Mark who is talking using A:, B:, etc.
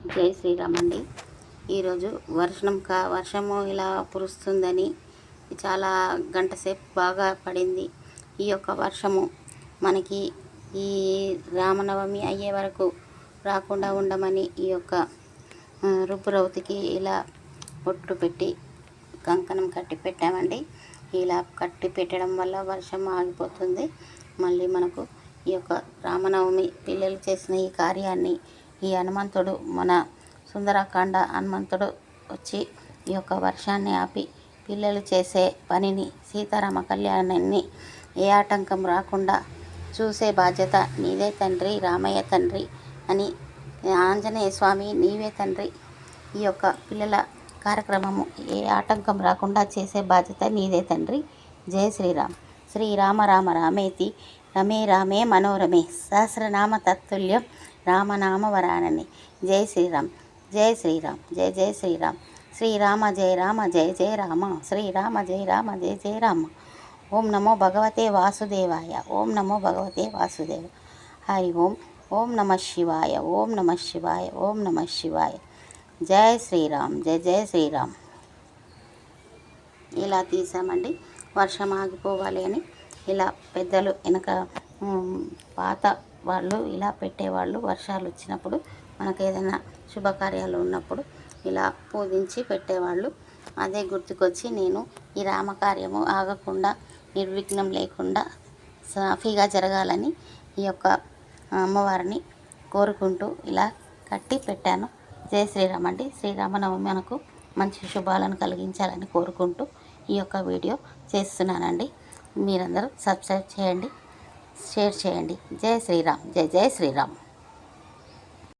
A: జై శ్రీరామ్ అండి. ఈరోజు వర్షము ఇలా కురుస్తుందని చాలా గంట సేపు బాగా పడింది. ఈ యొక్క వర్షము మనకి ఈ రామనవమి అయ్యే వరకు రాకుండా ఉండమని ఈ యొక్క రుబ్బురవతికి ఇలా బొట్టు పెట్టి కంకణం కట్టి పెట్టామండి. ఇలా కట్టి పెట్టడం వల్ల వర్షం ఆగిపోతుంది. మళ్ళీ మనకు ఈ యొక్క రామనవమి పిల్లలు చేసిన ఈ కార్యాన్ని ఈ హనుమంతుడు మన సుందరకాండ హనుమంతుడు వచ్చి ఈ యొక్క వర్షాన్ని ఆపి పిల్లలు చేసే పనిని సీతారామ కళ్యాణాన్ని ఏ ఆటంకం రాకుండా చూసే బాధ్యత నీదే తండ్రి, రామయ్య తండ్రి అని ఆంజనేయ స్వామి నీవే తండ్రి. ఈ యొక్క పిల్లల కార్యక్రమము ఏ ఆటంకం రాకుండా చేసే బాధ్యత నీదే తండ్రి. జై శ్రీరామ్. శ్రీరామ రామ రామేతి రమే రామే మనోరమే సహస్రనామ తత్తుల్యం రామనామ వరానని. జై శ్రీరామ్. జై శ్రీరామ్. జై జై శ్రీరామ్. శ్రీరామ జయ రామ జయ జయ రామ. శ్రీరామ జయ రామ జయ జయ రామ. ఓం నమో భగవతే వాసుదేవాయ. ఓం నమో భగవతే వాసుదేవ. హరి ఓం. ఓం నమ శివాయ. ఓం నమ శివాయ. ఓం నమ శివాయ. జై శ్రీరామ్. జై జై శ్రీరామ్. ఇలా తీసామండి. వర్షం ఆగిపోవాలి అని ఇలా పెద్దలు వెనక పాత వాళ్ళు ఇలా పెట్టేవాళ్ళు. వర్షాలు వచ్చినప్పుడు మనకు ఏదైనా శుభకార్యాలు ఉన్నప్పుడు ఇలా పూజించి పెట్టేవాళ్ళు. అదే గుర్తుకొచ్చి నేను ఈ రామకార్యము ఆగకుండా నిర్విఘ్నం లేకుండా సాఫీగా జరగాలని ఈ యొక్క అమ్మవారిని కోరుకుంటూ ఇలా కట్టి పెట్టాను. జై శ్రీరామ్ అండి. శ్రీరామనవమి మనకు మంచి శుభాలను కలిగించాలని కోరుకుంటూ ఈ యొక్క వీడియో చేస్తున్నానండి. మీరందరూ సబ్స్క్రైబ్ చేయండి, షేర్ చేయండి. జై శ్రీరామ్. జై జై శ్రీరామ్.